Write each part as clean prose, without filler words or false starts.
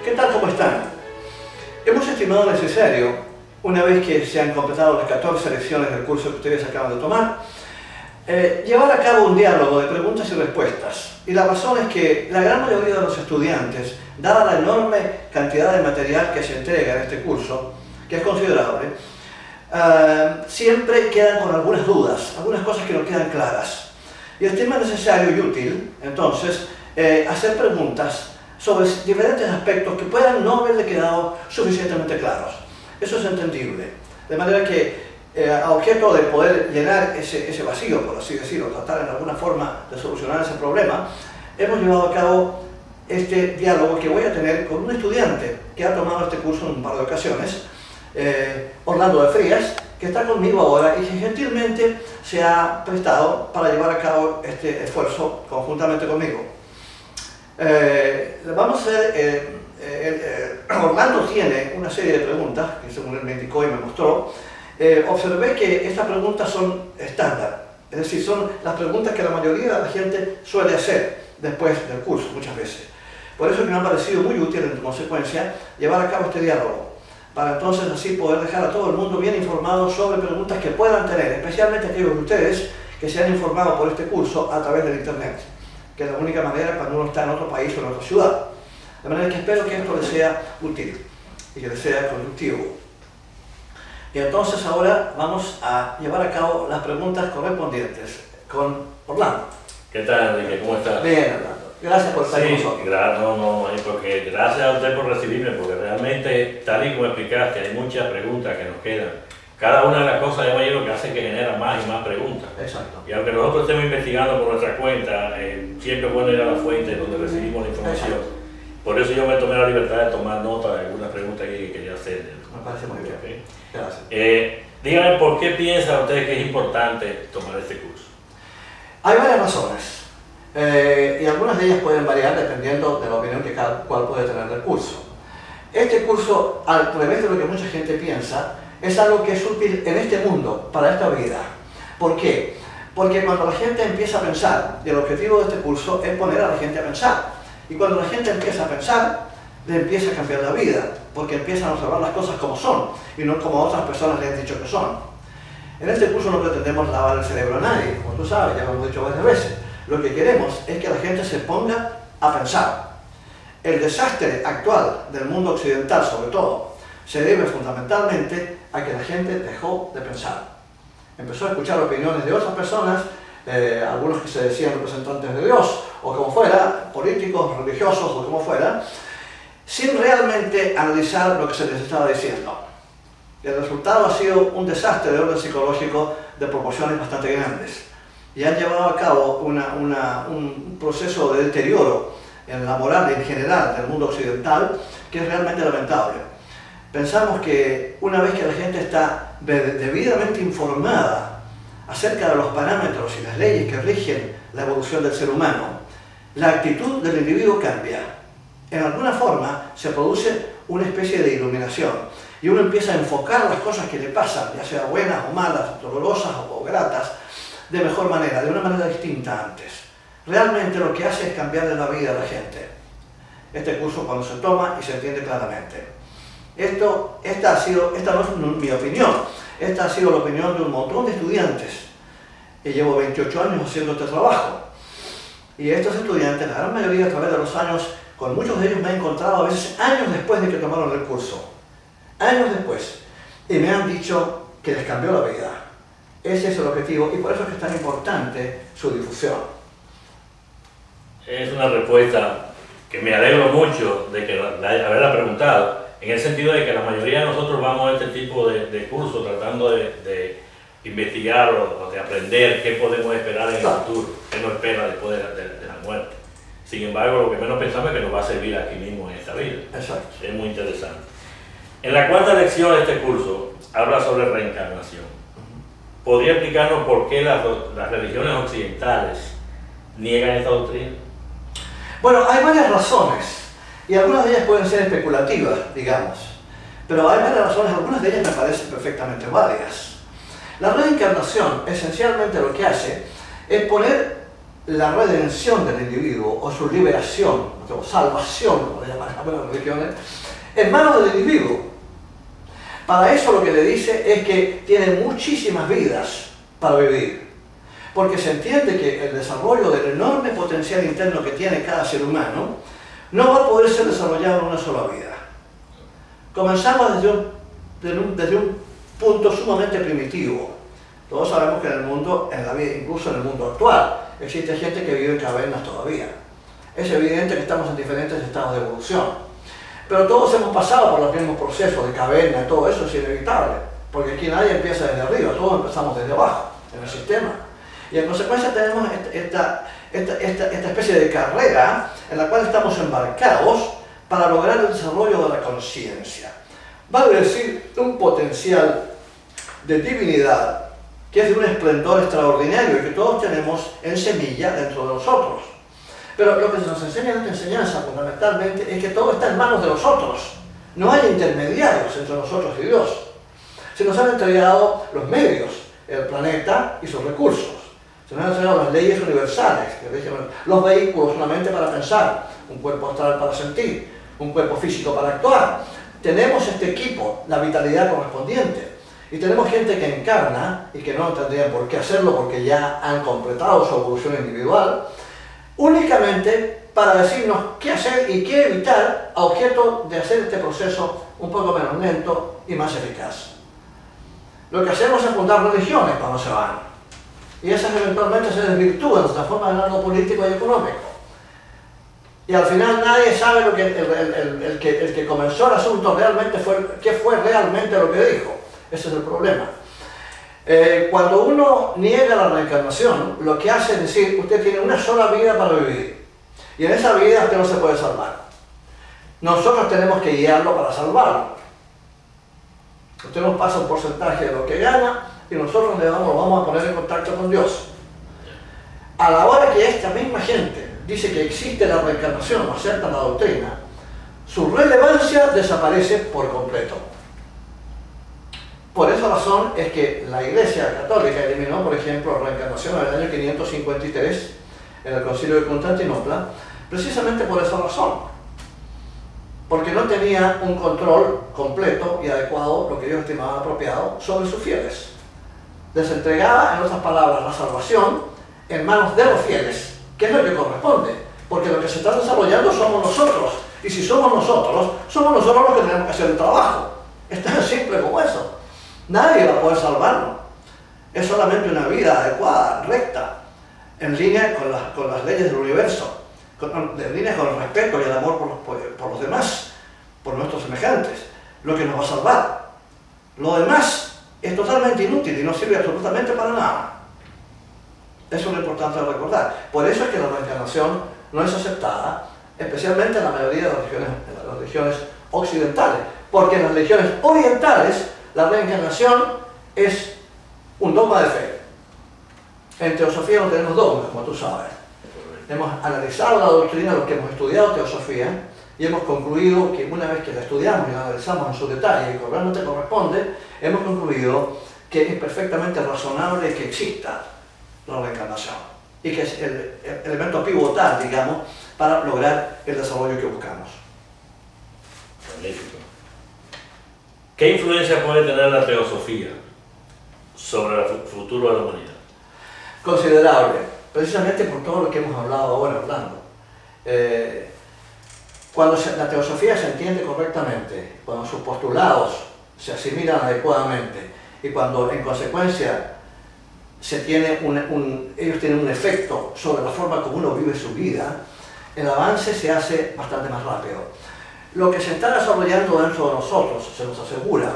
¿Qué tal? ¿Cómo están? Hemos estimado necesario, una vez que se han completado las 14 lecciones del curso que ustedes acaban de tomar, llevar a cabo un diálogo de preguntas y respuestas. Y la razón es que la gran mayoría de los estudiantes, dada la enorme cantidad de material que se entrega en este curso, que es considerable, siempre quedan con algunas dudas, algunas cosas que no quedan claras. Y estima necesario y útil, entonces, hacer preguntas sobre diferentes aspectos que puedan no haberle quedado suficientemente claros. Eso es entendible. De manera que, a objeto de poder llenar ese vacío, por así decirlo, tratar en alguna forma de solucionar ese problema, hemos llevado a cabo este diálogo que voy a tener con un estudiante que ha tomado este curso en un par de ocasiones, Orlando de Frías, que está conmigo ahora y que gentilmente se ha prestado para llevar a cabo este esfuerzo conjuntamente conmigo. Vamos a hacer, Orlando tiene una serie de preguntas que según él me indicó y me mostró. Observé que estas preguntas son estándar, es decir, son las preguntas que la mayoría de la gente suele hacer después del curso muchas veces. Por eso me ha parecido muy útil en consecuencia llevar a cabo este diálogo, para entonces así poder dejar a todo el mundo bien informado sobre preguntas que puedan tener, especialmente aquellos de ustedes que se han informado por este curso a través del internet, que es la única manera cuando uno está en otro país o en otra ciudad. De manera que espero que esto les sea útil y que les sea constructivo. Y entonces ahora vamos a llevar a cabo las preguntas correspondientes con Orlando. ¿Qué tal, Enrique? ¿Cómo estás? Bien, Orlando. Gracias por estar con nosotros. Porque gracias a usted por recibirme, porque realmente, tal y como explicaste, hay muchas preguntas que nos quedan. Cada una de las cosas, yo lo que hace es que genera más y más preguntas. Exacto. Y aunque nosotros estemos investigando por nuestra cuenta, siempre es bueno ir a la fuente donde recibimos la información. Exacto. Por eso yo me tomé la libertad de tomar nota de algunas preguntas que quería hacer. Me parece muy bien. Okay. Gracias. Dígame, ¿por qué piensa usted que es importante tomar este curso? Hay varias razones. Y algunas de ellas pueden variar dependiendo de la opinión que cada cual puede tener del curso. Este curso, al revés de lo que mucha gente piensa, es algo que es útil en este mundo, para esta vida. ¿Por qué? Porque cuando la gente empieza a pensar, y el objetivo de este curso es poner a la gente a pensar, y cuando la gente empieza a pensar, le empieza a cambiar la vida, porque empiezan a observar las cosas como son, y no como otras personas le han dicho que son. En este curso no pretendemos lavar el cerebro a nadie, como tú sabes, ya lo hemos dicho varias veces. Lo que queremos es que la gente se ponga a pensar. El desastre actual del mundo occidental, sobre todo, se debe fundamentalmente a que la gente dejó de pensar. Empezó a escuchar opiniones de otras personas, algunos que se decían representantes de Dios, o como fuera, políticos, religiosos, o como fuera, sin realmente analizar lo que se les estaba diciendo. Y el resultado ha sido un desastre de orden psicológico de proporciones bastante grandes. Y han llevado a cabo un proceso de deterioro en la moral en general del mundo occidental que es realmente lamentable. Pensamos que una vez que la gente está debidamente informada acerca de los parámetros y las leyes que rigen la evolución del ser humano, la actitud del individuo cambia. En alguna forma se produce una especie de iluminación y uno empieza a enfocar las cosas que le pasan, ya sea buenas o malas, dolorosas o gratas, de mejor manera, de una manera distinta antes. Realmente lo que hace es cambiarle la vida a la gente. Este curso cuando se toma y se entiende claramente. Esta no es mi opinión, esta ha sido la opinión de un montón de estudiantes. Y llevo 28 años haciendo este trabajo. Y estos estudiantes, la gran mayoría a través de los años, con muchos de ellos me he encontrado a veces años después de que tomaron el curso. Años después. Y me han dicho que les cambió la vida. Ese es el objetivo y por eso es que es tan importante su difusión. Es una respuesta que me alegro mucho de que haberla preguntado, en el sentido de que la mayoría de nosotros vamos a este tipo de cursos tratando de investigar o de aprender qué podemos esperar en el futuro, qué nos espera después de la muerte. Sin embargo, lo que menos pensamos es que nos va a servir aquí mismo en esta vida. Exacto. Es muy interesante. En la cuarta lección de este curso habla sobre reencarnación. ¿Podría explicarnos por qué las religiones occidentales niegan esta doctrina? Bueno, hay varias razones, y algunas de ellas pueden ser especulativas, digamos, pero hay varias razones, algunas de ellas me parecen perfectamente válidas. La reencarnación, esencialmente lo que hace es poner la redención del individuo o su liberación, o salvación, como le llaman las religiones, en manos del individuo. Para eso lo que le dice es que tiene muchísimas vidas para vivir, porque se entiende que el desarrollo del enorme potencial interno que tiene cada ser humano no va a poder ser desarrollado en una sola vida. Comenzamos desde un punto sumamente primitivo. Todos sabemos que en el mundo, en la vida, incluso en el mundo actual, existe gente que vive en cavernas todavía. Es evidente que estamos en diferentes estados de evolución. Pero todos hemos pasado por los mismos procesos de caverna y todo eso es inevitable. Porque aquí nadie empieza desde arriba, todos empezamos desde abajo, en el sistema. Y en consecuencia tenemos esta especie de carrera en la cual estamos embarcados para lograr el desarrollo de la conciencia. Vale decir, un potencial de divinidad que es de un esplendor extraordinario y que todos tenemos en semilla dentro de nosotros. Pero lo que se nos enseña en esta enseñanza fundamentalmente es que todo está en manos de nosotros. No hay intermediarios entre nosotros y Dios. Se nos han entregado los medios, el planeta y sus recursos. Se nos han entregado las leyes universales, que rigen los vehículos, una mente para pensar, un cuerpo astral para sentir, un cuerpo físico para actuar. Tenemos este equipo, la vitalidad correspondiente. Y tenemos gente que encarna y que no tendrían por qué hacerlo porque ya han completado su evolución individual, únicamente para decirnos qué hacer y qué evitar a objeto de hacer este proceso un poco menos lento y más eficaz. Lo que hacemos es fundar religiones cuando se van. Y esas eventualmente se desvirtúan, se transforman en algo político y económico. Y al final nadie sabe lo que el que comenzó el asunto realmente qué fue realmente lo que dijo. Ese es el problema. Cuando uno niega la reencarnación, lo que hace es decir, usted tiene una sola vida para vivir. Y en esa vida usted no se puede salvar. Nosotros tenemos que guiarlo para salvarlo. Usted nos pasa un porcentaje de lo que gana y nosotros lo vamos a poner en contacto con Dios. A la hora que esta misma gente dice que existe la reencarnación o acepta la doctrina, su relevancia desaparece por completo. Por esa razón es que la Iglesia Católica eliminó, por ejemplo, la reencarnación en el año 553 en el Concilio de Constantinopla, precisamente por esa razón. Porque no tenía un control completo y adecuado, lo que ellos estimaban apropiado, sobre sus fieles. Les entregaba, en otras palabras, la salvación en manos de los fieles, que es lo que corresponde, porque lo que se está desarrollando somos nosotros, y si somos nosotros los que tenemos que hacer el trabajo. Es tan simple como eso. Nadie va a poder salvarnos. Es solamente una vida adecuada, recta, en línea con las leyes del universo, en línea con el respeto y el amor por los demás, por nuestros semejantes, lo que nos va a salvar. Lo demás es totalmente inútil y no sirve absolutamente para nada. Eso es lo importante de recordar. Por eso es que la reencarnación no es aceptada, especialmente en la mayoría de las religiones occidentales, porque en las religiones orientales la reencarnación es un dogma de fe. En teosofía no tenemos dogmas, como tú sabes. Hemos analizado la doctrina, los que hemos estudiado teosofía, y hemos concluido que una vez que la estudiamos y la analizamos en su detalle y que realmente corresponde, hemos concluido que es perfectamente razonable que exista la reencarnación y que es el elemento pivotal, digamos, para lograr el desarrollo que buscamos. Magnífico. ¿Qué influencia puede tener la teosofía sobre el futuro de la humanidad? Considerable, precisamente por todo lo que hemos hablado ahora, Orlando. Cuando la teosofía se entiende correctamente, cuando sus postulados se asimilan adecuadamente y cuando en consecuencia ellos tienen un efecto sobre la forma como uno vive su vida, el avance se hace bastante más rápido. Lo que se está desarrollando dentro de nosotros, se nos asegura,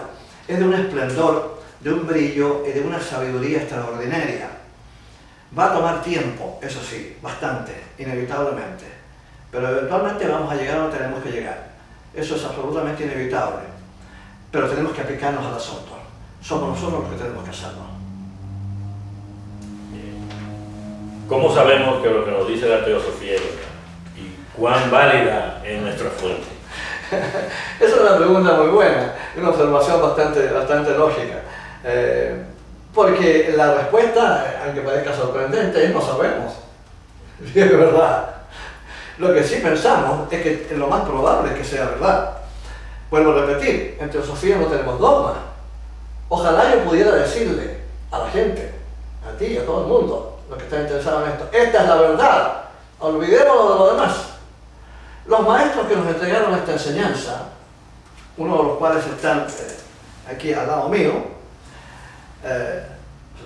es de un esplendor, de un brillo y de una sabiduría extraordinaria. Va a tomar tiempo, eso sí, bastante, inevitablemente, pero eventualmente vamos a llegar a donde tenemos que llegar. Eso es absolutamente inevitable, pero tenemos que aplicarnos al asunto. Somos nosotros los que tenemos que hacerlo. ¿Cómo sabemos que lo que nos dice la teosofía es verdad? ¿Y cuán válida es nuestra fuente? Esa es una pregunta muy buena, una observación bastante lógica. Porque la respuesta, aunque parezca sorprendente, es no sabemos. Sí, es verdad. Lo que sí pensamos es que lo más probable es que sea verdad. Vuelvo a repetir, en teosofía no tenemos dogma. Ojalá yo pudiera decirle a la gente, a ti, a todo el mundo, los que están interesados en esto, esta es la verdad, olvidémonos de lo demás. Los maestros que nos entregaron esta enseñanza, uno de los cuales están aquí al lado mío,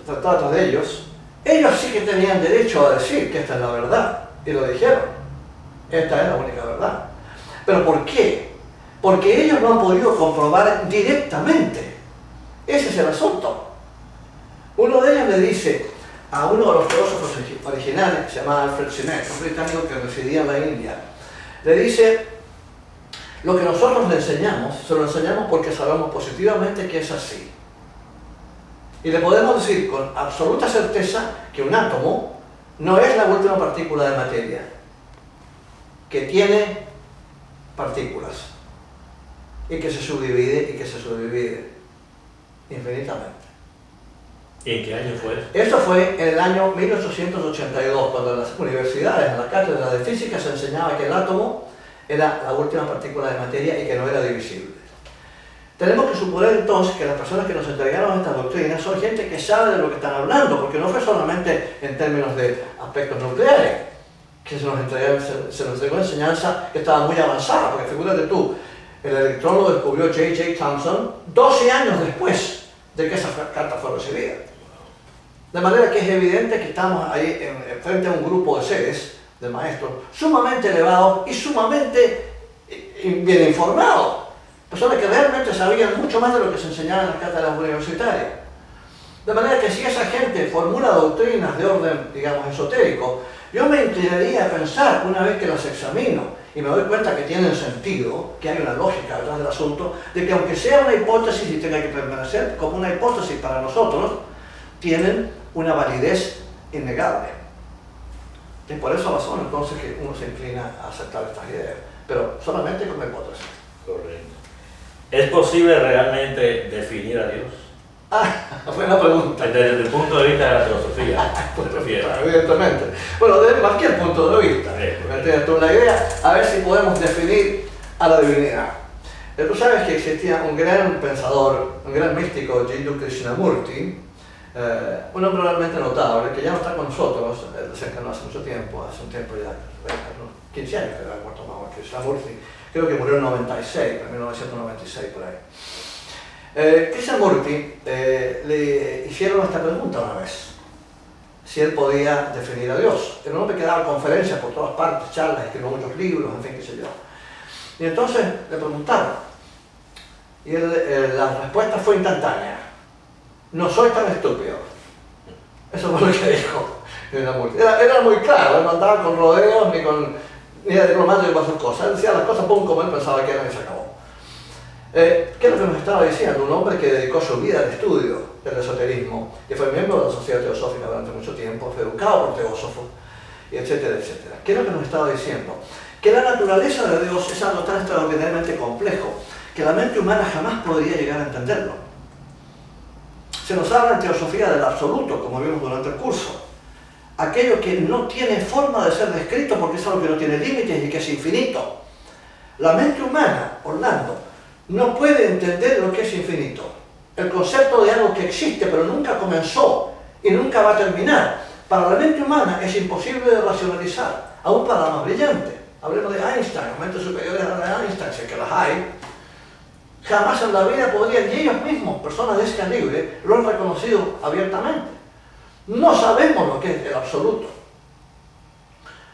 tratados de ellos sí que tenían derecho a decir que esta es la verdad, y lo dijeron, esta es la única verdad. ¿Pero por qué? Porque ellos no han podido comprobar directamente. Ese es el asunto. Uno de ellos le dice a uno de los filósofos originales, que se llamaba Alfred Simek, un británico que residía en la India, le dice, lo que nosotros le enseñamos, se lo enseñamos porque sabemos positivamente que es así. Y le podemos decir con absoluta certeza que un átomo no es la última partícula de materia, que tiene partículas, y que se subdivide y que se subdivide infinitamente. ¿Y en qué año fue eso? Esto fue en el año 1882, cuando en las universidades, en la cátedra de física, se enseñaba que el átomo era la última partícula de materia y que no era divisible. Tenemos que suponer entonces que las personas que nos entregaron estas doctrinas son gente que sabe de lo que están hablando, porque no fue solamente en términos de aspectos nucleares, que se nos entregó enseñanza que estaba muy avanzada, porque figúrate tú, el electrón lo descubrió J.J. Thomson 12 años después de que esa carta fue recibida. De manera que es evidente que estamos ahí frente a un grupo de seres, de maestros, sumamente elevados y sumamente bien informados. Personas que realmente sabían mucho más de lo que se enseñaba en las cátedras universitarias. De manera que si esa gente formula doctrinas de orden, digamos, esotérico, yo me inclinaría a pensar, una vez que las examino, y me doy cuenta que tienen sentido, que hay una lógica detrás del asunto, de que aunque sea una hipótesis y tenga que permanecer como una hipótesis para nosotros, tienen una validez innegable. Y por esa razón entonces que uno se inclina a aceptar estas ideas, pero solamente como hipótesis. Correcto. ¿Es posible realmente definir a Dios? Buena pregunta. Desde el punto de vista de la filosofía, ¿te refieres? Evidentemente. Bueno, desde cualquier punto de vista. ¿Entiendes tú la idea? A ver si podemos definir a la divinidad. Tú sabes que existía un gran pensador, un gran místico, Jiddu Krishnamurti, un hombre realmente notable, que ya no está con nosotros, desencarnó hace mucho tiempo, hace un tiempo ya, 15 años que había muerto más Krishnamurti. Creo que murió en 96, en 1996 por ahí. Krishnamurti le hicieron esta pregunta una vez, si él podía definir a Dios. Era un hombre que daba conferencias por todas partes, charlas, escribió muchos libros, en fin, qué sé yo. Y entonces le preguntaron, y la respuesta fue instantánea: no soy tan estúpido. Eso fue lo que dijo Krishnamurti. Era muy claro, él no andaba con rodeos ni de diplomando y otras cosas. Él decía las cosas como él pensaba que eran y se acabó. ¿Qué es lo que nos estaba diciendo? Un hombre que dedicó su vida al estudio del esoterismo, que fue miembro de la Sociedad Teosófica durante mucho tiempo, fue educado por teósofos, y etcétera, etcétera. ¿Qué es lo que nos estaba diciendo? Que la naturaleza de Dios es algo tan extraordinariamente complejo que la mente humana jamás podría llegar a entenderlo. Se nos habla en teosofía del absoluto, como vimos durante el curso. Aquello que no tiene forma de ser descrito porque es algo que no tiene límites y que es infinito. La mente humana, Orlando, no puede entender lo que es infinito. El concepto de algo que existe pero nunca comenzó y nunca va a terminar, para la mente humana es imposible de racionalizar, aún para la más brillante. Hablemos de Einstein, mentes superiores a la de Einstein, sé que las hay. Jamás en la vida podrían, y ellos mismos, personas de ese calibre, lo han reconocido abiertamente. No sabemos lo que es el absoluto.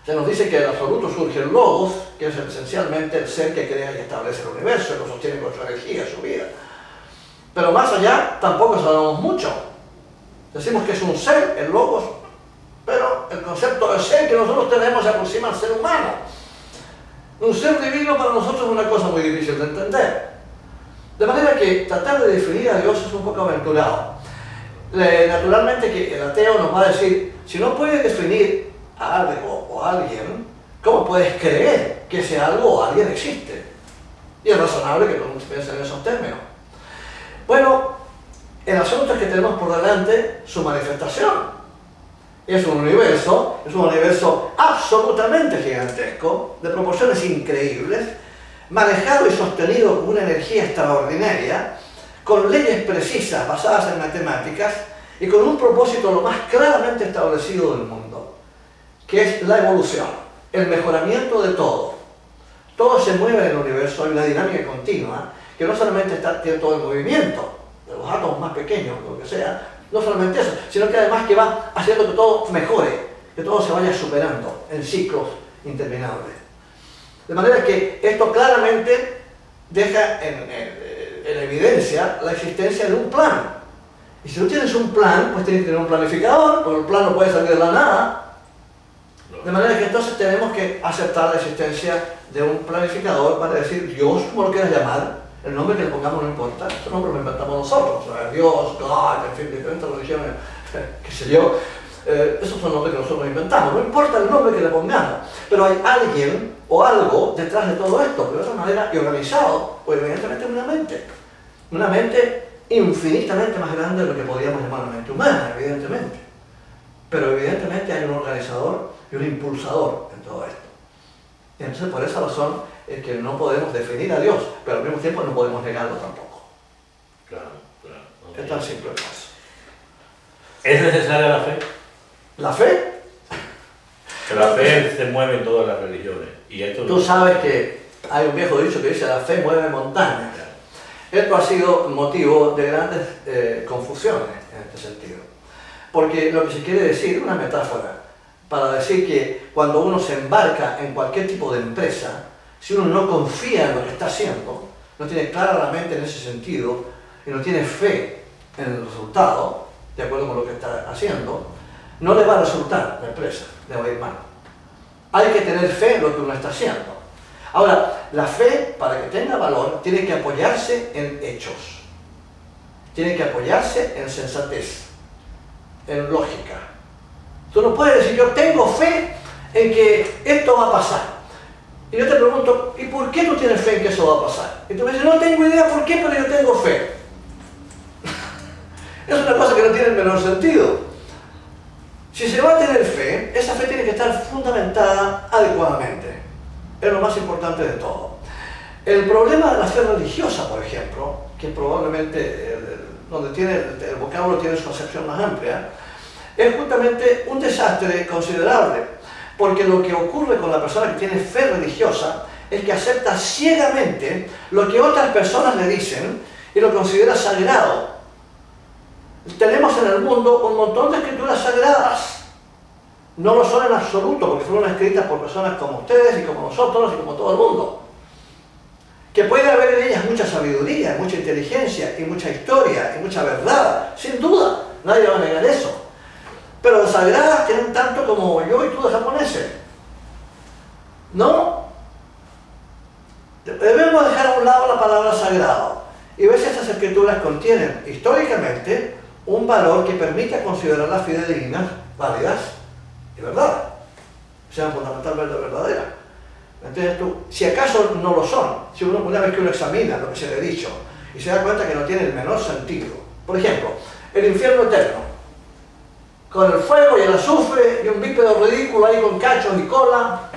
Se nos dice que el absoluto surge en Logos, que es esencialmente el ser que crea y establece el universo, que lo sostiene con su energía, su vida. Pero más allá tampoco sabemos mucho. Decimos que es un ser, el Logos, pero el concepto de ser que nosotros tenemos se aproxima al ser humano. Un ser divino para nosotros es una cosa muy difícil de entender. De manera que tratar de definir a Dios es un poco aventurado. Naturalmente que el ateo nos va a decir, si no puedes definir a algo o a alguien, ¿cómo puedes creer que ese algo o alguien existe? Y es razonable que todos piensen en esos términos. Bueno, el asunto es que tenemos por delante su manifestación. Es un universo absolutamente gigantesco, de proporciones increíbles, manejado y sostenido con una energía extraordinaria, con leyes precisas basadas en matemáticas y con un propósito lo más claramente establecido del mundo, que es la evolución, el mejoramiento de todo. Todo se mueve en el universo, hay una dinámica continua, que no solamente tiene todo el movimiento, de los átomos más pequeños, lo que sea, no solamente eso, sino que además que va haciendo que todo mejore, que todo se vaya superando en ciclos interminables. De manera que esto claramente deja en evidencia la existencia de un plan. Y si tú tienes un plan, pues tienes que tener un planificador, porque el plan no puede salir de la nada. De manera que entonces tenemos que aceptar la existencia de un planificador para decir Dios, como lo quieras llamar, el nombre que le pongamos no importa, ese nombre lo inventamos nosotros, Dios, God, en fin, diferentes religiones, qué sé yo, esos son nombres que nosotros inventamos, no importa el nombre que le pongamos, pero hay alguien o algo detrás de todo esto, pero de esa manera y organizado, pues evidentemente una mente infinitamente más grande de lo que podríamos llamar una mente humana, evidentemente, pero evidentemente hay un organizador y un impulsador en todo esto. Y entonces por esa razón es que no podemos definir a Dios, pero al mismo tiempo no podemos negarlo tampoco. Claro. Es tan simple el caso. ¿Es necesaria la fe? ¿La fe? Que la fe se mueve en todas las religiones. Y esto Tú sabes que hay un viejo dicho que dice la fe mueve montañas. Esto ha sido motivo de grandes confusiones en este sentido. Porque lo que se quiere decir, una metáfora, para decir que cuando uno se embarca en cualquier tipo de empresa, si uno no confía en lo que está haciendo, no tiene clara la mente en ese sentido y no tiene fe en el resultado, de acuerdo con lo que está haciendo, no le va a resultar la empresa, le va a ir mal. Hay que tener fe en lo que uno está haciendo. Ahora, la fe, para que tenga valor, tiene que apoyarse en hechos, tiene que apoyarse en sensatez, en lógica. Tú no puedes decir, yo tengo fe en que esto va a pasar. Y yo te pregunto, ¿y por qué tú tienes fe en que eso va a pasar? Y tú me dices, no tengo idea por qué, pero yo tengo fe. Es una cosa que no tiene el menor sentido. Si se va a tener fe, esa fe tiene que estar fundamentada adecuadamente. Es lo más importante de todo. El problema de la fe religiosa, por ejemplo, que probablemente donde tiene el vocablo tiene su acepción más amplia, es justamente un desastre considerable. Porque lo que ocurre con la persona que tiene fe religiosa es que acepta ciegamente lo que otras personas le dicen y lo considera sagrado. Tenemos en el mundo un montón de escrituras sagradas. No lo son en absoluto, porque fueron escritas por personas como ustedes y como nosotros y como todo el mundo. Que puede haber en ellas mucha sabiduría, mucha inteligencia y mucha historia y mucha verdad, sin duda, nadie va a negar eso. Pero sagradas tienen tanto como yo y tú de japoneses. No. Debemos dejar a un lado la palabra sagrado y ver si estas escrituras contienen históricamente un valor que permita considerarlas fidedignas, válidas y verdad. Sean fundamentalmente verdaderas. Entonces tú, si acaso no lo son, si una vez que uno examina lo que se le ha dicho y se da cuenta que no tiene el menor sentido. Por ejemplo, el infierno eterno. Con el fuego y el azufre y un bípedo ridículo ahí con cachos y cola,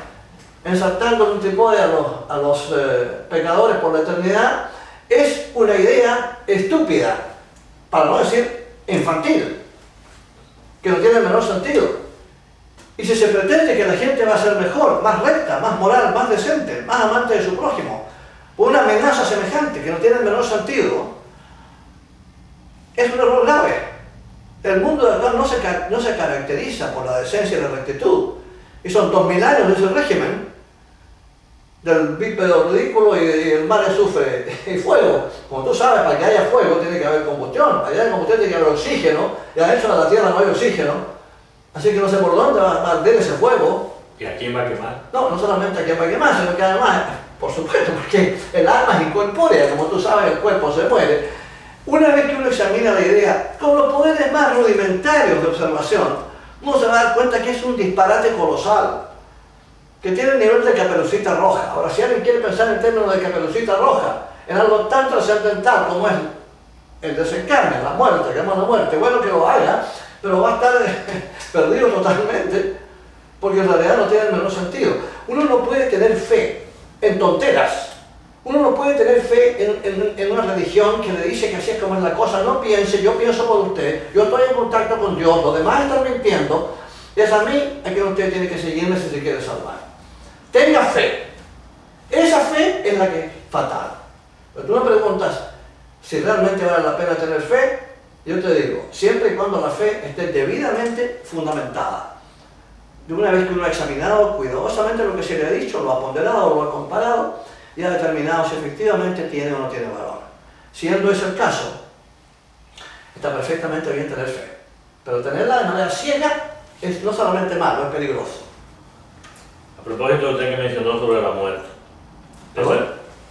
ensartando un trípode a los pecadores por la eternidad, es una idea estúpida, para no decir infantil, que no tiene el menor sentido. Y si se pretende que la gente va a ser mejor, más recta, más moral, más decente, más amante de su prójimo, por una amenaza semejante que no tiene el menor sentido, es un error grave. El mundo actual no se caracteriza por la decencia y la rectitud. Y son 2000 años de ese régimen, del bípedo ridículo y el mar de azufre y fuego. Como tú sabes, para que haya fuego tiene que haber combustión, para que haya combustión tiene que haber oxígeno, y adentro de la Tierra no hay oxígeno. Así que no sé por dónde va a arder ese fuego. ¿Y a quién va a quemar? No solamente a quién va a quemar, sino que además, por supuesto, porque el alma es incorpórea, como tú sabes, el cuerpo se muere. Una vez que uno examina la idea con los poderes más rudimentarios de observación, uno se va a dar cuenta que es un disparate colosal, que tiene el nivel de Caperucita Roja. Ahora, si alguien quiere pensar en términos de Caperucita Roja, en algo tan trascendental como es el desencarne, la muerte, que llamamos la muerte, bueno que lo haga, pero va a estar perdido totalmente, porque en realidad no tiene el menor sentido. Uno no puede tener fe en tonteras. Uno no puede tener fe en una religión que le dice que así es como es la cosa. No piense, yo pienso por usted, yo estoy en contacto con Dios, los demás están mintiendo. Es a mí a quien usted tiene que seguirme si se quiere salvar. Tenga fe. Esa fe es la que es fatal. Pero tú me preguntas si realmente vale la pena tener fe. Yo te digo, siempre y cuando la fe esté debidamente fundamentada. De una vez que uno ha examinado cuidadosamente lo que se le ha dicho, lo ha ponderado, lo ha comparado, y ha determinado si efectivamente tiene o no tiene valor. Siendo ese el caso, está perfectamente bien tener fe. Pero tenerla de manera ciega es no solamente malo, es peligroso. A propósito, usted que mencionó sobre la muerte. ¿Perdón?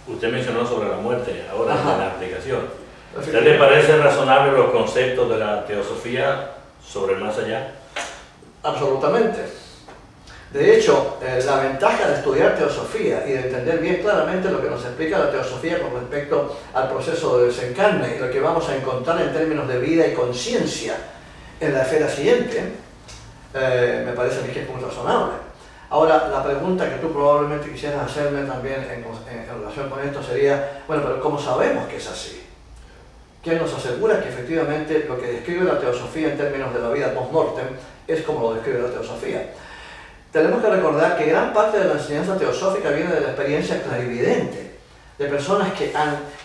Usted mencionó sobre la muerte ahora en la aplicación. ¿A usted Efectivamente. le parece razonable los conceptos de la teosofía sobre el más allá? Absolutamente. De hecho, la ventaja de estudiar teosofía y de entender bien claramente lo que nos explica la teosofía con respecto al proceso de desencarne y lo que vamos a encontrar en términos de vida y conciencia en la esfera siguiente, me parece a mí que es muy razonable. Ahora, la pregunta que tú probablemente quisieras hacerme también en relación con esto sería, bueno, pero ¿cómo sabemos que es así? ¿Quién nos asegura que efectivamente lo que describe la teosofía en términos de la vida post-mortem es como lo describe la teosofía? Tenemos que recordar que gran parte de la enseñanza teosófica viene de la experiencia clarividente, de personas que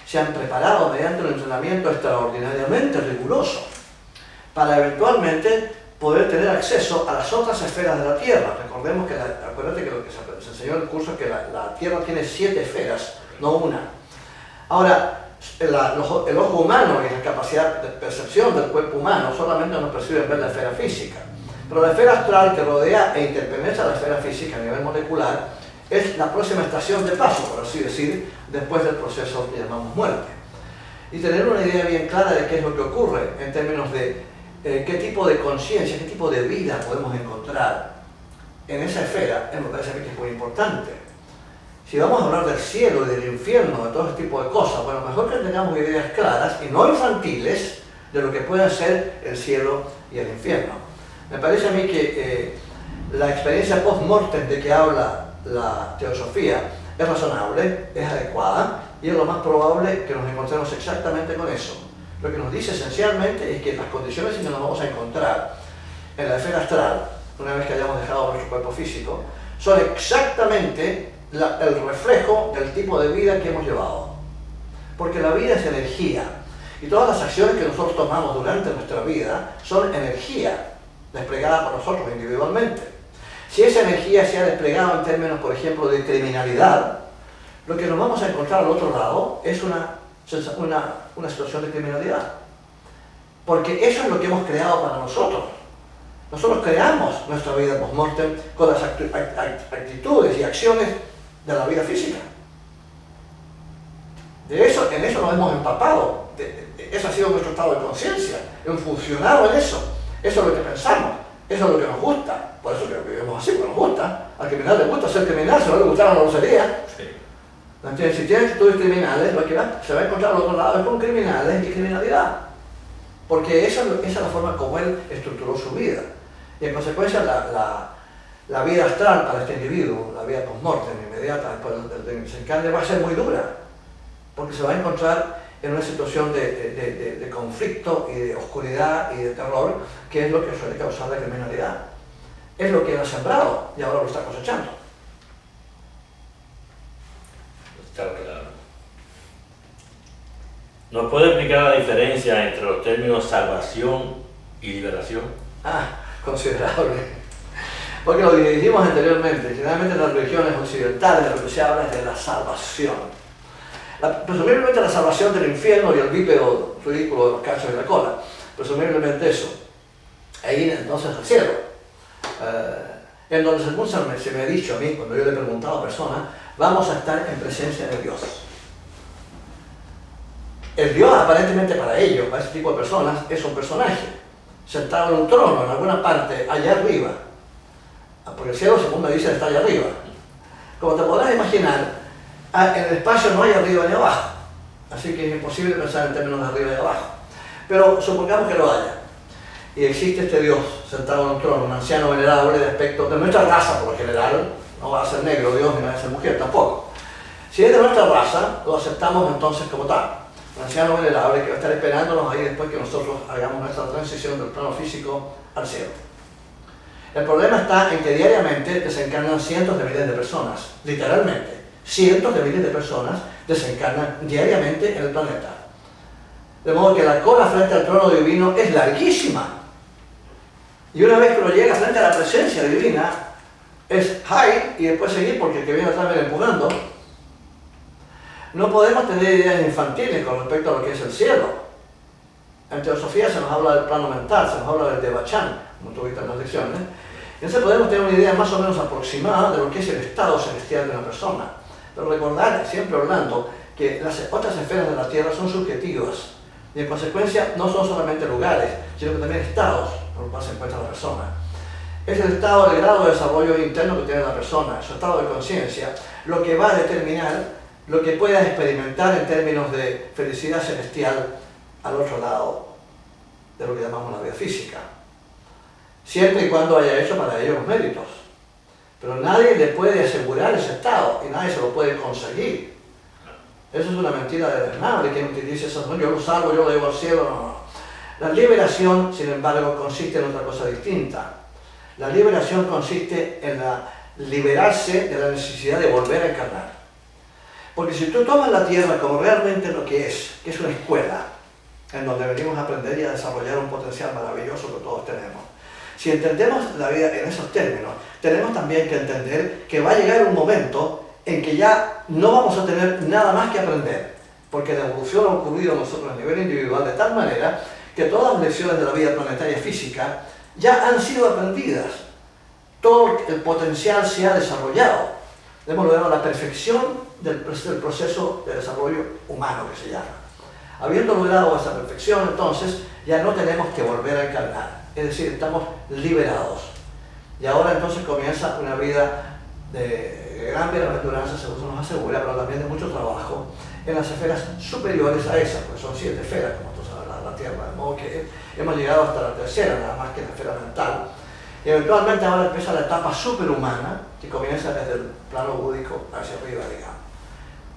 se han preparado mediante un entrenamiento extraordinariamente riguroso para eventualmente poder tener acceso a las otras esferas de la Tierra. Recordemos que, acuérdate que lo que se enseñó en el curso es que la Tierra tiene 7 esferas, no una. Ahora, el ojo humano y la capacidad de percepción del cuerpo humano solamente nos perciben ver la esfera física. Pero la esfera astral que rodea e interpenetra la esfera física a nivel molecular es la próxima estación de paso, por así decir, después del proceso que llamamos muerte. Y tener una idea bien clara de qué es lo que ocurre en términos de qué tipo de conciencia, qué tipo de vida podemos encontrar en esa esfera, me parece a mí que es muy importante. Si vamos a hablar del cielo y del infierno, de todo ese tipo de cosas, bueno, mejor que tengamos ideas claras y no infantiles de lo que pueden ser el cielo y el infierno. Me parece a mí que la experiencia post-mortem de que habla la teosofía es razonable, es adecuada y es lo más probable que nos encontremos exactamente con eso. Lo que nos dice esencialmente es que las condiciones en que nos vamos a encontrar en la esfera astral, una vez que hayamos dejado nuestro cuerpo físico, son exactamente el reflejo del tipo de vida que hemos llevado. Porque la vida es energía y todas las acciones que nosotros tomamos durante nuestra vida son energía desplegada por nosotros individualmente. Si esa energía se ha desplegado en términos, por ejemplo, de criminalidad, lo que nos vamos a encontrar al otro lado es una situación de criminalidad. Porque eso es lo que hemos creado para nosotros. Nosotros creamos nuestra vida post-mortem con las actitudes y acciones de la vida física. En eso nos hemos empapado. Ese ha sido nuestro estado de conciencia. Hemos funcionado en eso. Eso es lo que pensamos, eso es lo que nos gusta, por eso que vivimos así, porque nos gusta. Al criminal le gusta ser criminal, si no le gustara la grosería. Sí. Entonces, si tiene actitudes criminales, lo que se va a encontrar al otro lado es con criminales y criminalidad. Porque esa es la forma como él estructuró su vida. Y en consecuencia, la vida astral para este individuo, la vida post-mortem inmediata después del desencarne, va a ser muy dura. Porque se va a encontrar en una situación de conflicto y de oscuridad y de terror, que es lo que suele causar la criminalidad. Es lo que él ha sembrado y ahora lo está cosechando. Está claro. ¿Nos puede explicar la diferencia entre los términos salvación y liberación? Considerable. Porque lo dijimos anteriormente, generalmente en las religiones occidentales lo que se habla es de la salvación. Presumiblemente la salvación del infierno y el bípedo ridículo de los cachos de la cola. Presumiblemente eso. Ahí entonces el cielo. En donde según se me ha dicho a mí, cuando yo le he preguntado a personas, vamos a estar en presencia de Dios. El Dios aparentemente para ellos, para ese tipo de personas, es un personaje, sentado en un trono en alguna parte allá arriba. Porque el cielo, según me dicen, está allá arriba. Como te podrás imaginar, en el espacio no hay arriba ni abajo, así que es imposible pensar en términos de arriba y abajo, pero supongamos que lo haya. y existe este Dios sentado en un trono, un anciano venerable de aspecto de nuestra raza por lo general, no va a ser negro Dios ni va a ser mujer tampoco. Si es de nuestra raza, lo aceptamos entonces como tal. Un anciano venerable que va a estar esperándonos ahí después que nosotros hagamos nuestra transición del plano físico al cielo. El problema está en que diariamente desencarnan cientos de miles de personas, literalmente, cientos de miles de personas desencarnan diariamente en el planeta. De modo que la cola frente al trono divino es larguísima. Y una vez que uno llega frente a la presencia divina, es high y después seguir porque el que viene atrás viene empujando. No podemos tener ideas infantiles con respecto a lo que es el cielo. En teosofía se nos habla del plano mental, se nos habla del Devachan, como tuviste en las lecciones. Entonces podemos tener una idea más o menos aproximada de lo que es el estado celestial de una persona. Pero recordar, siempre hablando, que las otras esferas de la Tierra son subjetivas y en consecuencia no son solamente lugares, sino que también estados por los cuales se encuentra la persona. Es el estado, el grado de desarrollo interno que tiene la persona, su estado de conciencia, lo que va a determinar lo que pueda experimentar en términos de felicidad celestial al otro lado de lo que llamamos la vida física. Siempre y cuando haya hecho para ello los méritos. Pero nadie le puede asegurar ese estado y nadie se lo puede conseguir. Eso es una mentira deleznable, quien utilice eso, no, yo lo salvo, yo lo llevo al cielo, no. La liberación, sin embargo, consiste en otra cosa distinta. La liberación consiste en liberarse de la necesidad de volver a encarnar. Porque si tú tomas la Tierra como realmente lo que es una escuela, en donde venimos a aprender y a desarrollar un potencial maravilloso que todos tenemos, si entendemos la vida en esos términos, tenemos también que entender que va a llegar un momento en que ya no vamos a tener nada más que aprender, porque la evolución ha ocurrido a nosotros a nivel individual de tal manera que todas las lecciones de la vida planetaria física ya han sido aprendidas. Todo el potencial se ha desarrollado. Hemos logrado la perfección del proceso de desarrollo humano que se llama. Habiendo logrado esa perfección, entonces ya no tenemos que volver a encarnar. Es decir, estamos liberados. Y ahora entonces comienza una vida de gran bienaventuranza, según nos asegura, pero también de mucho trabajo en las esferas superiores a esas, porque son 7 esferas, como tú sabes, la Tierra, de modo que hemos llegado hasta la tercera, nada más que la esfera mental. Y eventualmente ahora empieza la etapa superhumana, que comienza desde el plano búdico hacia arriba, digamos.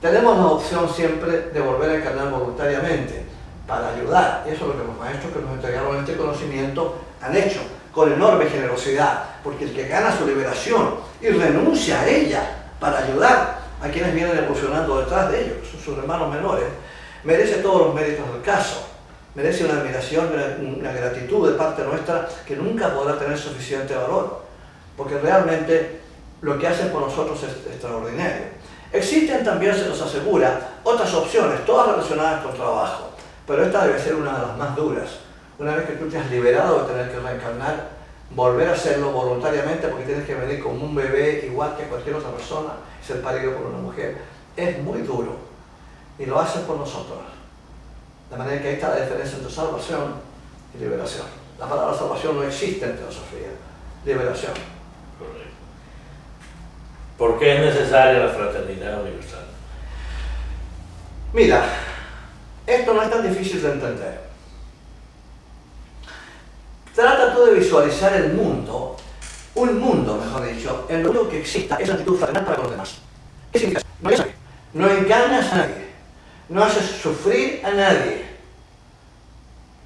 Tenemos la opción siempre de volver a encarnar voluntariamente, para ayudar, y eso es lo que los maestros que nos entregaron este conocimiento han hecho, con enorme generosidad, porque el que gana su liberación y renuncia a ella para ayudar a quienes vienen evolucionando detrás de ellos, sus hermanos menores, merece todos los méritos del caso, merece una admiración, una gratitud de parte nuestra que nunca podrá tener suficiente valor, porque realmente lo que hacen por nosotros es extraordinario. Existen también, se nos asegura, otras opciones, todas relacionadas con trabajo, pero esta debe ser una de las más duras. Una vez que tú te has liberado de tener que reencarnar, volver a hacerlo voluntariamente porque tienes que venir como un bebé igual que cualquier otra persona y ser parido por una mujer, es muy duro y lo hacen por nosotros. De manera que ahí está la diferencia entre salvación y liberación. La palabra salvación no existe en teosofía, liberación. Correcto. ¿Por qué es necesaria la fraternidad universal? Mira, esto no es tan difícil de entender. Trata tú de visualizar el mundo, un mundo, mejor dicho, en lo único que exista es la actitud fraternal para con los demás. ¿Qué significa? No engañas a nadie, no haces sufrir a nadie,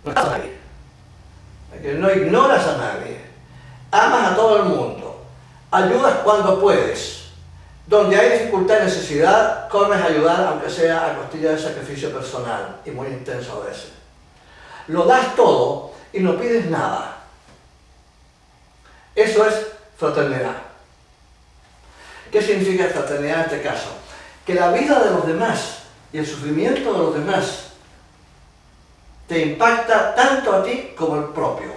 no amas a nadie, no ignoras a nadie, amas a todo el mundo, ayudas cuando puedes. Donde hay dificultad y necesidad, corres a ayudar, aunque sea a costilla de sacrificio personal, y muy intenso a veces. Lo das todo y no pides nada. Eso es fraternidad. ¿Qué significa fraternidad en este caso? Que la vida de los demás y el sufrimiento de los demás te impacta tanto a ti como el propio.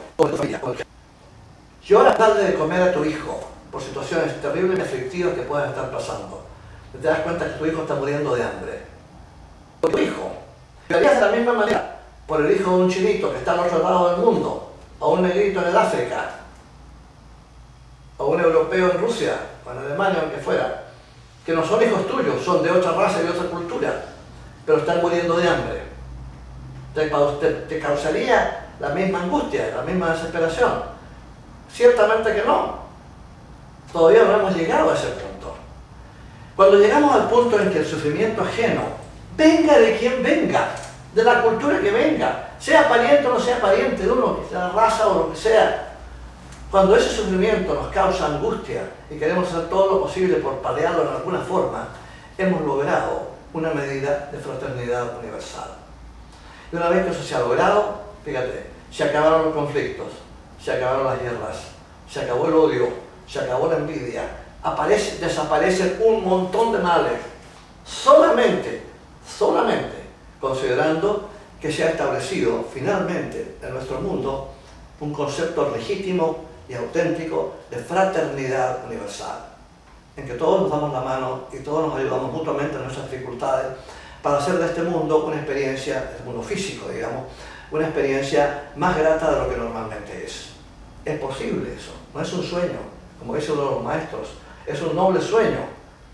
Lloras darle de comer a tu hijo por situaciones terribles y aflictivas que puedan estar pasando. Te das cuenta que tu hijo está muriendo de hambre. Por tu hijo. Lo harías de la misma manera por el hijo de un chinito que está al otro lado del mundo, o un negrito en el África, o un europeo en Rusia, o en Alemania, aunque fuera, que no son hijos tuyos, son de otra raza y de otra cultura, pero están muriendo de hambre. ¿Te causaría la misma angustia, la misma desesperación? Ciertamente que no. Todavía no hemos llegado a ese punto. Cuando llegamos al punto en que el sufrimiento ajeno, venga de quien venga, de la cultura que venga, sea pariente o no sea pariente, de uno, de la raza o lo que sea, cuando ese sufrimiento nos causa angustia y queremos hacer todo lo posible por paliarlo de alguna forma, hemos logrado una medida de fraternidad universal. Y una vez que eso se ha logrado, fíjate, se acabaron los conflictos, se acabaron las guerras, se acabó el odio, se acabó la envidia, desaparecen un montón de males, solamente considerando que se ha establecido finalmente en nuestro mundo un concepto legítimo y auténtico de fraternidad universal, en que todos nos damos la mano y todos nos ayudamos mutuamente en nuestras dificultades para hacer de este mundo una experiencia, el mundo físico, digamos, una experiencia más grata de lo que normalmente es. Es posible eso, no es un sueño, como dice uno de los maestros, es un noble sueño,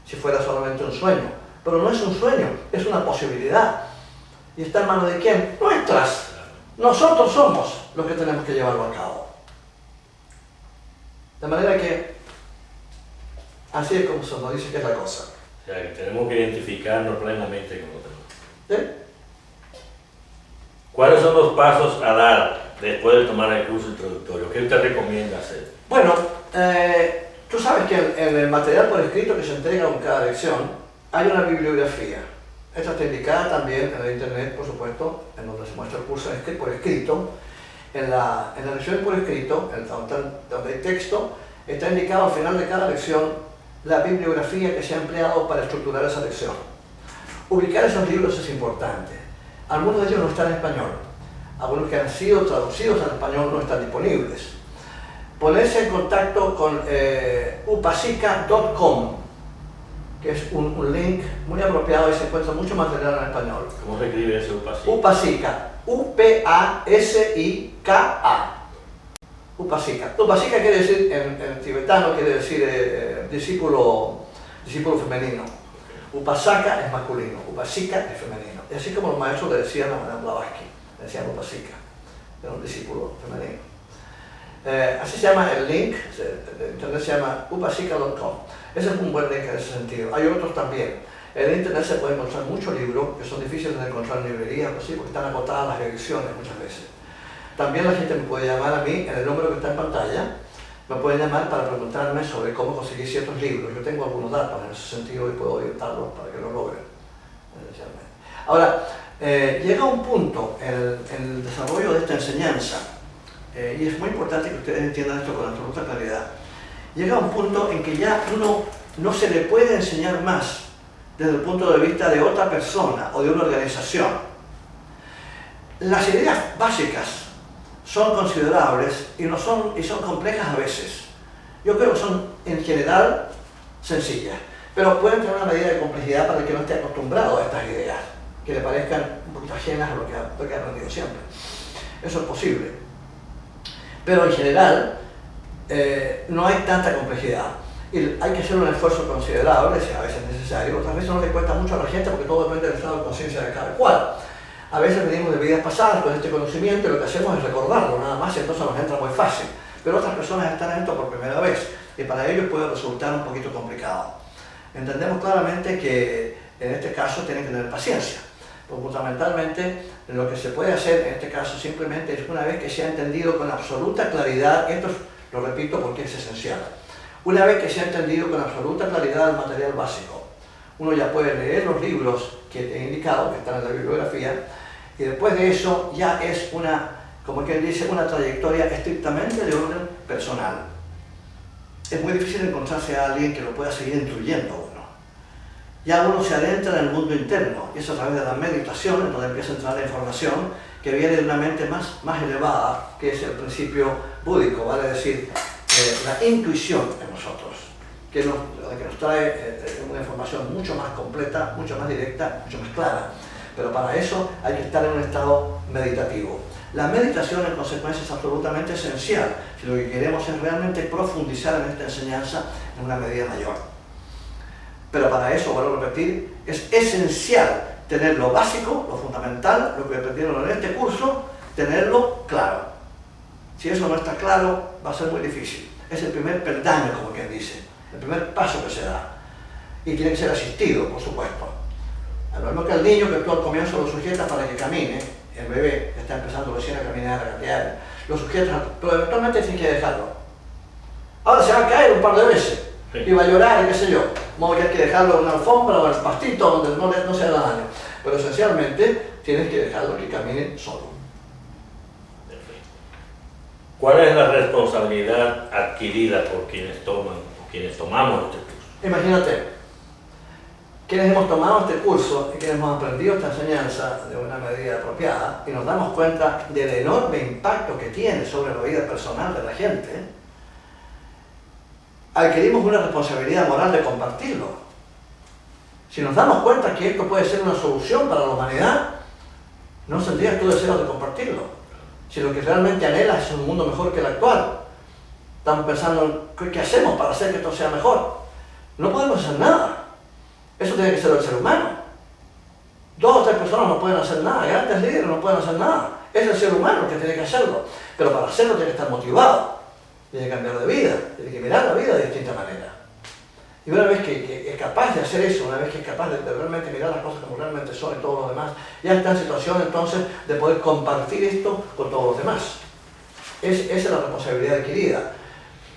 si fuera solamente un sueño, pero no es un sueño, es una posibilidad. ¿Y está en manos de quién? Nuestras. Nosotros somos los que tenemos que llevarlo a cabo. De manera que, así es como se nos dice que es la cosa. O sea, que tenemos que identificarnos plenamente con los demás. ¿Sí? ¿Cuáles son los pasos a dar después de tomar el curso introductorio? ¿Qué usted recomienda hacer? Bueno, tú sabes que en el material por escrito que se entrega con cada lección hay una bibliografía. Esta está indicada también en el internet, por supuesto, en donde se muestra el curso por escrito. En la lección por escrito, donde hay texto, está indicado al final de cada lección la bibliografía que se ha empleado para estructurar esa lección. Ubicar esos libros es importante. Algunos de ellos no están en español. Algunos que han sido traducidos al español no están disponibles. Ponerse en contacto con upasica.com, que es un link muy apropiado y se encuentra mucho material en español. ¿Cómo se escribe ese Upasica? Upasica, U-P-A-S-I-K-A. Upasica. Upasica quiere decir, en tibetano quiere decir discípulo femenino. Upasaka es masculino, Upasica es femenino. Y así como los maestros le decían a Madame Blavatsky, le decían Upasica, era un discípulo femenino. Así se llama el link, de internet se llama upasica.com. Ese es un buen link en ese sentido. Hay otros también. En internet se pueden encontrar muchos libros que son difíciles de encontrar en librerías, porque están agotadas las ediciones muchas veces. También la gente me puede llamar a mí en el número que está en pantalla. Me pueden llamar para preguntarme sobre cómo conseguir ciertos libros. Yo tengo algunos datos en ese sentido y puedo orientarlos para que lo logren. Ahora, llega un punto en el desarrollo de esta enseñanza, y es muy importante que ustedes entiendan esto con absoluta claridad. Llega un punto en que ya uno no se le puede enseñar más desde el punto de vista de otra persona o de una organización. Las ideas básicas son considerables y son complejas a veces. Yo creo que son en general sencillas, pero pueden tener una medida de complejidad para el que no esté acostumbrado a estas ideas, que le parezcan un poquito ajenas a lo que ha aprendido siempre. Eso es posible. Pero en general no hay tanta complejidad. Y hay que hacer un esfuerzo considerable, si a veces es necesario. Otras veces no le cuesta mucho a la gente porque todo depende del estado de conciencia de cada cual. A veces venimos de vidas pasadas con este conocimiento y lo que hacemos es recordarlo nada más y entonces nos entra muy fácil. Pero otras personas están en esto por primera vez y para ellos puede resultar un poquito complicado. Entendemos claramente que en este caso tienen que tener paciencia. Porque fundamentalmente lo que se puede hacer en este caso simplemente es una vez que se ha entendido con absoluta claridad, esto lo repito porque es esencial, una vez que se ha entendido con absoluta claridad el material básico, uno ya puede leer los libros que he indicado, que están en la bibliografía, y después de eso ya es como quien dice, una trayectoria estrictamente de orden personal. Es muy difícil encontrarse a alguien que lo pueda seguir instruyendo a uno. Ya uno se adentra en el mundo interno, y es a través de la meditación en donde empieza a entrar la información que viene de una mente más elevada, que es el principio búdico, vale decir, la intuición en nosotros, que nos trae una información mucho más completa, mucho más directa, mucho más clara. Pero para eso hay que estar en un estado meditativo. La meditación en consecuencia es absolutamente esencial si lo que queremos es realmente profundizar en esta enseñanza en una medida mayor. Pero para eso, vuelvo a repetir, es esencial tener lo básico, lo fundamental, lo que aprendieron en este curso, tenerlo claro. Si eso no está claro, va a ser muy difícil. Es el primer peldaño, como quien dice, el primer paso que se da. Y tiene que ser asistido, por supuesto. A lo mismo que el niño que tú al comienzo lo sujetas para que camine, el bebé que está empezando recién a caminar, a gatear, lo sujetas, pero eventualmente tienes que dejarlo. Ahora se va a caer un par de veces, sí, y va a llorar y qué sé yo. Modo que hay que dejarlo en una alfombra o en el pastito donde no se haga daño. Pero esencialmente tienes que dejarlo que camine solo. ¿Cuál es la responsabilidad adquirida por quienes tomamos este curso? Imagínate, quienes hemos tomado este curso y quienes hemos aprendido esta enseñanza de una medida apropiada y nos damos cuenta del enorme impacto que tiene sobre la vida personal de la gente, adquirimos una responsabilidad moral de compartirlo. Si nos damos cuenta que esto puede ser una solución para la humanidad, no sentirías tu deseo de compartirlo. Si lo que realmente anhelas es un mundo mejor que el actual, estamos pensando en qué hacemos para hacer que esto sea mejor. No podemos hacer nada. Eso tiene que ser el ser humano. 2 o 3 personas no pueden hacer nada, grandes líderes no pueden hacer nada. Es el ser humano el que tiene que hacerlo. Pero para hacerlo tiene que estar motivado, tiene que cambiar de vida, tiene que mirar la vida de distinta manera. Y una vez que es capaz de hacer eso, una vez que es capaz de realmente mirar las cosas como realmente son y todo lo demás, ya está en situación entonces de poder compartir esto con todos los demás. Esa es la responsabilidad adquirida.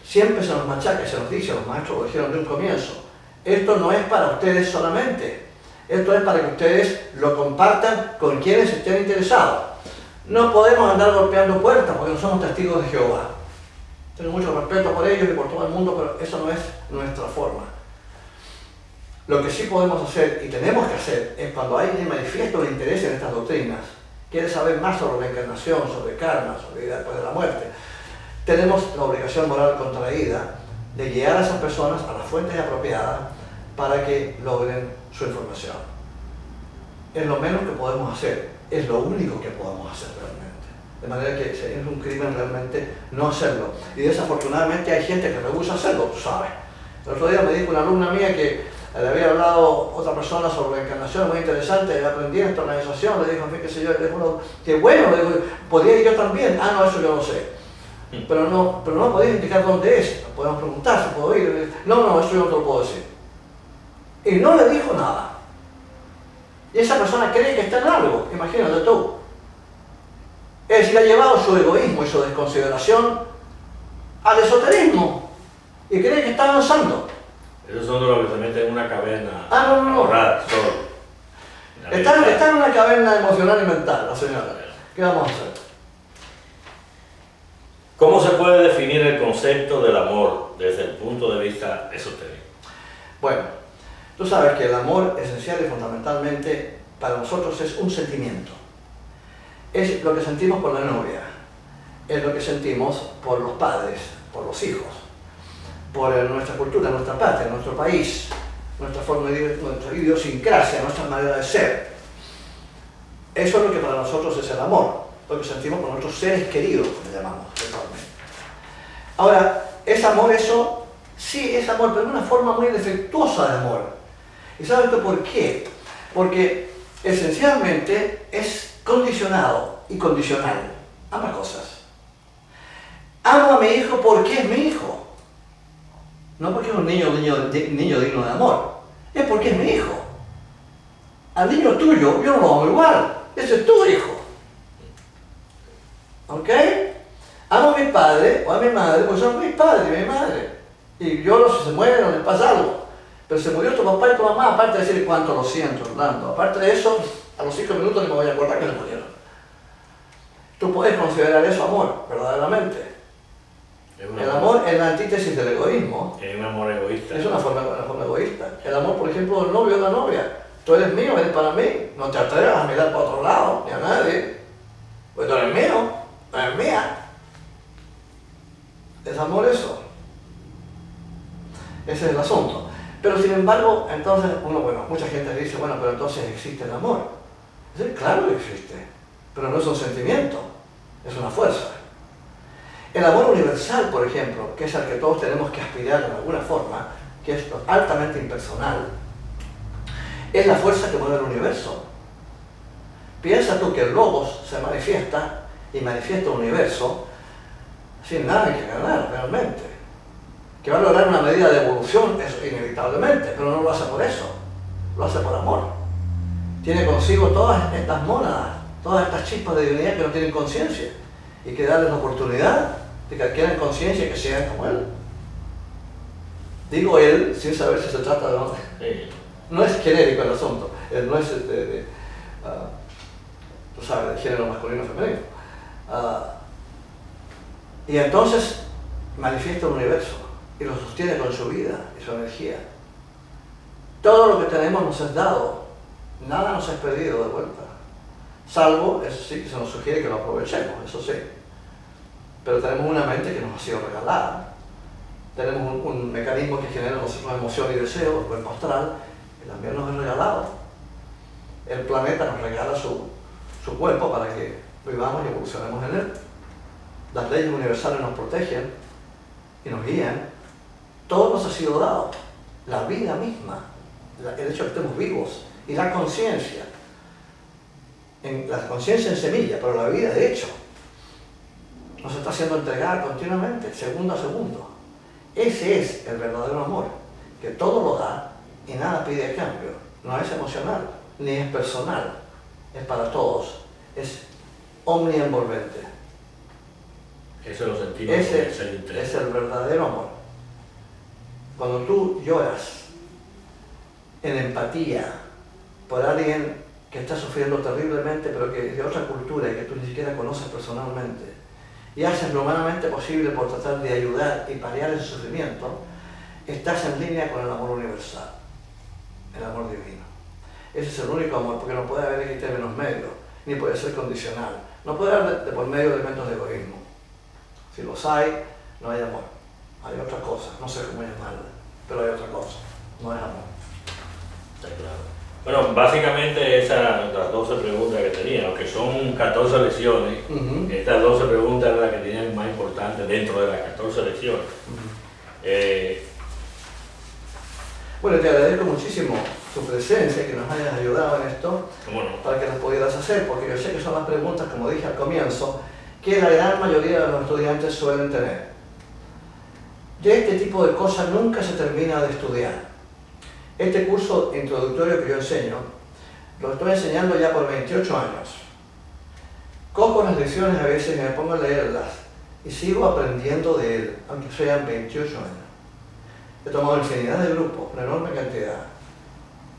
Siempre se nos machaca, se nos dice, los maestros lo dijeron de un comienzo, esto no es para ustedes solamente, esto es para que ustedes lo compartan con quienes estén interesados. No podemos andar golpeando puertas porque no somos testigos de Jehová. Tengo mucho respeto por ellos y por todo el mundo, pero eso no es nuestra forma. Lo que sí podemos hacer y tenemos que hacer es cuando alguien manifiesta un interés en estas doctrinas, quiere saber más sobre la encarnación, sobre karma, sobre vida después de la muerte, tenemos la obligación moral contraída de guiar a esas personas a las fuentes apropiadas para que logren su información. Es lo menos que podemos hacer, es lo único que podemos hacer realmente. De manera que es un crimen realmente no hacerlo. Y desafortunadamente hay gente que rehúsa hacerlo, tú sabes. El otro día me dijo una alumna mía que le había hablado otra persona sobre la encarnación, muy interesante, aprendí en esta organización, le dijo, en fin, qué sé yo, le dijo, que bueno, le digo, podría ir yo también. Ah, no, eso yo no sé. Pero no podéis indicar dónde es. Podemos preguntar si puedo ir. No, eso yo no te lo puedo decir. Y no le dijo nada. Y esa persona cree que está en algo, imagínate tú. Es decir, ha llevado su egoísmo y su desconsideración al esoterismo y cree que está avanzando. Esos son de los que se meten en una caverna. No. Ahorrar solo. Está en una caverna emocional y mental, la señora. ¿Qué vamos a hacer? ¿Cómo se puede definir el concepto del amor desde el punto de vista esotérico? Bueno, tú sabes que el amor esencial y fundamentalmente para nosotros es un sentimiento. Es lo que sentimos por la novia, es lo que sentimos por los padres, por los hijos, por nuestra cultura, nuestra patria, nuestro país, nuestra forma de vivir, nuestra idiosincrasia, nuestra manera de ser. Eso es lo que para nosotros es el amor, lo que sentimos por nuestros seres queridos, como le llamamos actualmente. Ahora, ¿es amor eso? Sí, es amor, pero de una forma muy defectuosa de amor. ¿Y sabes esto por qué? Porque esencialmente es condicionado y condicional, ambas cosas. Amo a mi hijo porque es mi hijo, no porque es un niño digno de amor, es porque es mi hijo. Al niño tuyo yo no lo amo igual, ese es tu hijo. ¿Ok? Amo a mi padre o a mi madre porque son mis padres y mi madre. Y yo, si se mueren, no les pasa algo. Pero se murió tu papá y tu mamá, aparte de decir cuánto lo siento, Orlando. Aparte de eso, a los 5 minutos ni me voy a acordar que se murieron. Tú puedes considerar eso amor, verdaderamente. El amor es la antítesis del egoísmo. Es un amor egoísta. Es una forma egoísta. El amor, por ejemplo, del novio o la novia. Tú eres mío, eres para mí. No te atrevas a mirar para otro lado, ni a nadie. Pues tú eres mío, no eres mía. ¿Es amor eso? Ese es el asunto. Pero sin embargo, entonces, mucha gente dice, bueno, pero entonces existe el amor. Sí, claro que existe, pero no es un sentimiento, es una fuerza. El amor universal, por ejemplo, que es al que todos tenemos que aspirar de alguna forma, que es altamente impersonal, es la fuerza que mueve el universo. Piensa tú que el logos se manifiesta y manifiesta un universo sin nada que ganar realmente. Que va a lograr una medida de evolución, eso inevitablemente, pero no lo hace por eso, lo hace por amor. Tiene consigo todas estas mónadas, todas estas chispas de divinidad que no tienen conciencia, y que darles la oportunidad de que adquieran conciencia y que sean como él. Digo él sin saber si se trata de hombre. No es genérico el asunto, él no es tú sabes, de género masculino o femenino. Y entonces manifiesta el universo y lo sostiene con su vida y su energía. Todo lo que tenemos nos es dado, nada nos es perdido de vuelta. Salvo, eso sí, que se nos sugiere que lo aprovechemos, eso sí. Pero tenemos una mente que nos ha sido regalada. Tenemos un mecanismo que genera en nosotros emoción y deseo, el cuerpo astral, que también nos es regalado. El planeta nos regala su cuerpo para que vivamos y evolucionemos en él. Las leyes universales nos protegen y nos guían. Todo nos ha sido dado. La vida misma, el hecho de que estemos vivos y la conciencia. La conciencia en semilla, pero la vida de hecho nos está siendo entregada continuamente, segundo a segundo. Ese es el verdadero amor, que todo lo da y nada pide a cambio. No es emocional, ni es personal, es para todos, es omnienvolvente. Eso lo sentimos. Ese es el verdadero amor. Cuando tú lloras en empatía por alguien que está sufriendo terriblemente, pero que es de otra cultura y que tú ni siquiera conoces personalmente, y haces lo humanamente posible por tratar de ayudar y paliar ese sufrimiento, estás en línea con el amor universal, el amor divino. Ese es el único amor, porque no puede haber aquí términos medios, ni puede ser condicional. No puede haber de por medio elementos de egoísmo. Si los hay, no hay amor. Hay otra cosa, no sé cómo llamarla, pero hay otra cosa, no es amor. Está claro. Bueno, básicamente esas las 12 preguntas que tenía, aunque son 14 lecciones, estas 12 preguntas eran las que tenían más importantes dentro de las 14 lecciones. Bueno, te agradezco muchísimo tu presencia, que nos hayas ayudado en esto, para que las pudieras hacer, porque yo sé que son las preguntas, como dije al comienzo, que la gran mayoría de los estudiantes suelen tener. De este tipo de cosas nunca se termina de estudiar. Este curso introductorio que yo enseño, lo estoy enseñando ya por 28 años. Cojo las lecciones a veces y me pongo a leerlas y sigo aprendiendo de él, aunque sean 28 años. He tomado infinidad de grupos, una enorme cantidad,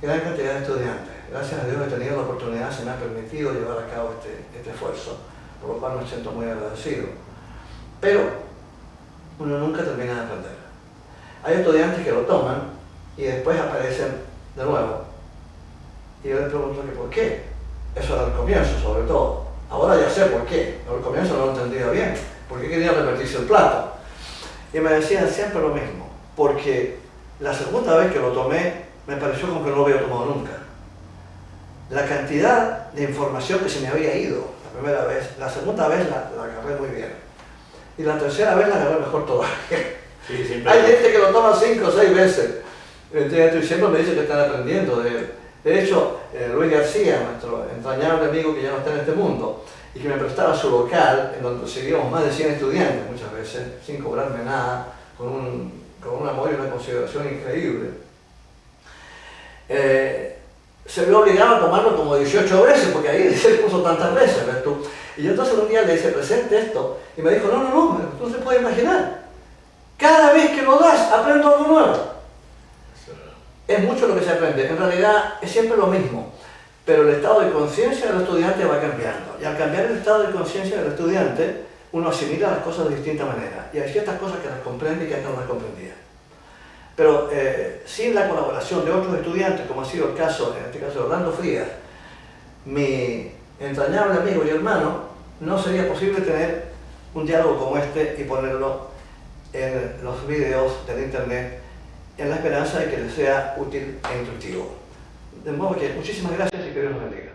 gran cantidad de estudiantes. Gracias a Dios he tenido la oportunidad, se me ha permitido llevar a cabo este esfuerzo, por lo cual me siento muy agradecido. Pero uno nunca termina de aprender. Hay estudiantes que lo toman y después aparecen de nuevo. Y yo les pregunto que por qué. Eso era el comienzo, sobre todo. Ahora ya sé por qué. Pero al comienzo no lo entendía bien. ¿Por qué quería repetirse el plato? Y me decían siempre lo mismo. Porque la segunda vez que lo tomé, me pareció como que no lo había tomado nunca. La cantidad de información que se me había ido la primera vez, la segunda vez la agarré muy bien. Y la tercera vez la agarré mejor todavía. Sí, hay gente que lo toma 5 o 6 veces. Y siempre me dice que están aprendiendo de él. De hecho, Luis García, nuestro entrañable amigo que ya no está en este mundo, y que me prestaba su local, en donde seguíamos más de 100 estudiantes muchas veces, sin cobrarme nada, con un amor y una consideración increíble, se vio obligado a tomarlo como 18 veces, porque ahí se puso tantas veces, ¿ves tú? Y yo entonces un día le hice presente esto, y me dijo, no, tú no te puedes imaginar. Cada vez que lo das, aprendo algo nuevo. Es mucho lo que se aprende, en realidad es siempre lo mismo, pero el estado de conciencia del estudiante va cambiando. Y al cambiar el estado de conciencia del estudiante, uno asimila las cosas de distinta manera. Y hay ciertas cosas que las comprende y que antes no las comprendía. Pero sin la colaboración de otros estudiantes, como ha sido el caso, en este caso de Orlando Frías, mi entrañable amigo y hermano, no sería posible tener un diálogo como este y ponerlo en los videos del internet, en la esperanza de que les sea útil e instructivo. De modo que muchísimas gracias y que Dios los bendiga.